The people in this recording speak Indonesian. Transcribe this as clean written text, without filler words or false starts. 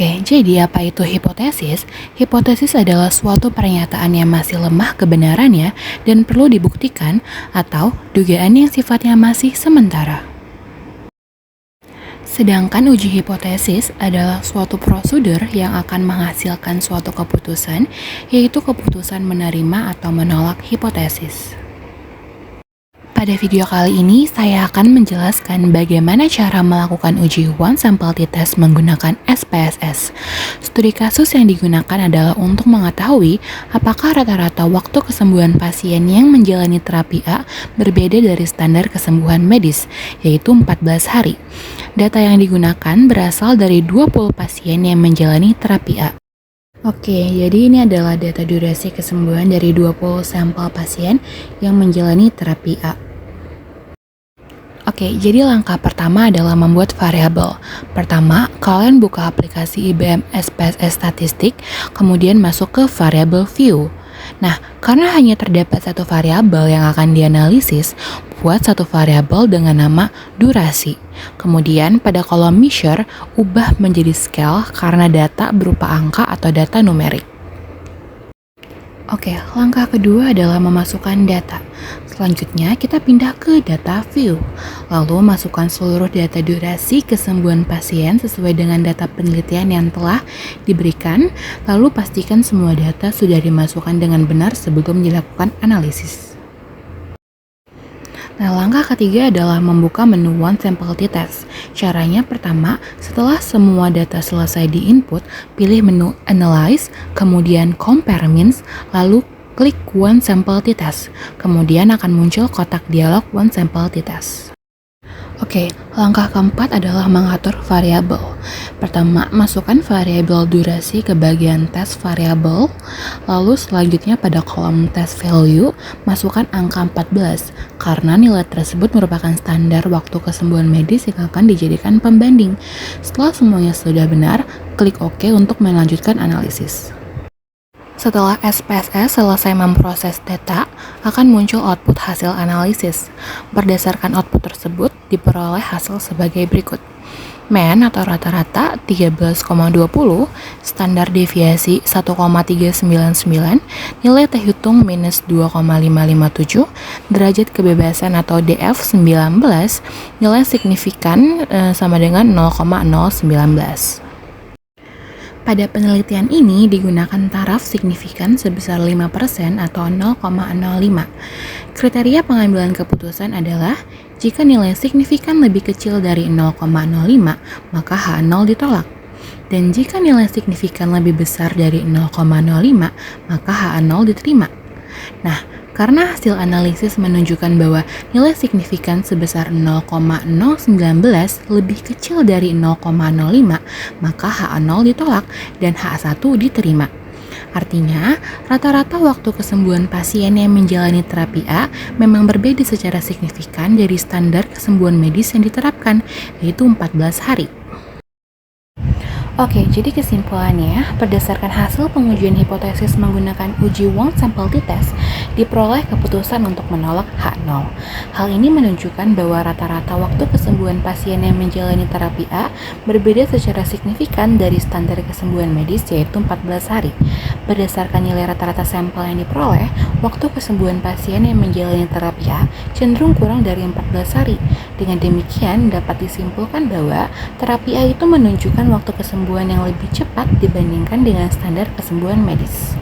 Oke, jadi apa itu hipotesis? Hipotesis adalah suatu pernyataan yang masih lemah kebenarannya dan perlu dibuktikan atau dugaan yang sifatnya masih sementara. Sedangkan uji hipotesis adalah suatu prosedur yang akan menghasilkan suatu keputusan, yaitu keputusan menerima atau menolak hipotesis. Pada video kali ini, saya akan menjelaskan bagaimana cara melakukan uji one sample t-test menggunakan SPSS. Studi kasus yang digunakan adalah untuk mengetahui apakah rata-rata waktu kesembuhan pasien yang menjalani terapi A berbeda dari standar kesembuhan medis, yaitu 14 hari. Data yang digunakan berasal dari 20 pasien yang menjalani terapi A. Oke, jadi ini adalah data durasi kesembuhan dari 20 sampel pasien yang menjalani terapi A. Oke, jadi langkah pertama adalah membuat variabel. Pertama, kalian buka aplikasi IBM SPSS Statistik, kemudian masuk ke variabel view. Nah, karena hanya terdapat satu variabel yang akan dianalisis, buat satu variabel dengan nama durasi. Kemudian pada kolom measure, ubah menjadi scale karena data berupa angka atau data numerik. Oke, langkah kedua adalah memasukkan data. Selanjutnya, kita pindah ke data view. Lalu, masukkan seluruh data durasi kesembuhan pasien sesuai dengan data penelitian yang telah diberikan. Lalu, pastikan semua data sudah dimasukkan dengan benar sebelum dilakukan analisis. Nah, langkah ketiga adalah membuka menu One Sample T-Test. Caranya pertama, setelah semua data selesai di-input, pilih menu Analyze, kemudian Compare Means, lalu klik One Sample T-Test. Kemudian akan muncul kotak dialog One Sample T-Test. Oke, langkah keempat adalah mengatur variabel. Pertama, masukkan variabel durasi ke bagian test variabel. Lalu selanjutnya pada kolom test value, masukkan angka 14 karena nilai tersebut merupakan standar waktu kesembuhan medis yang akan dijadikan pembanding. Setelah semuanya sudah benar, klik OK untuk melanjutkan analisis. Setelah SPSS selesai memproses data, akan muncul output hasil analisis. Berdasarkan output tersebut, diperoleh hasil sebagai berikut. Mean atau rata-rata 13,20, standar deviasi 1,399, nilai T hitung minus 2,557, derajat kebebasan atau DF 19, nilai signifikan sama dengan 0,019. Pada penelitian ini digunakan taraf signifikan sebesar 5% atau 0,05. Kriteria pengambilan keputusan adalah jika nilai signifikan lebih kecil dari 0,05, maka H0 ditolak. Dan jika nilai signifikan lebih besar dari 0,05, maka H0 diterima. Nah, karena hasil analisis menunjukkan bahwa nilai signifikan sebesar 0,019 lebih kecil dari 0,05, maka H0 ditolak dan H1 diterima. Artinya, rata-rata waktu kesembuhan pasien yang menjalani terapi A memang berbeda secara signifikan dari standar kesembuhan medis yang diterapkan, yaitu 14 hari. Oke, jadi kesimpulannya, berdasarkan hasil pengujian hipotesis menggunakan uji one sample t-test, diperoleh keputusan untuk menolak H0. Hal ini menunjukkan bahwa rata-rata waktu kesembuhan pasien yang menjalani terapi A berbeda secara signifikan dari standar kesembuhan medis, yaitu 14 hari. Berdasarkan nilai rata-rata sampel yang diperoleh, waktu kesembuhan pasien yang menjalani terapi A cenderung kurang dari 14 hari. Dengan demikian, dapat disimpulkan bahwa terapi A itu menunjukkan waktu kesembuhan yang lebih cepat dibandingkan dengan standar kesembuhan medis.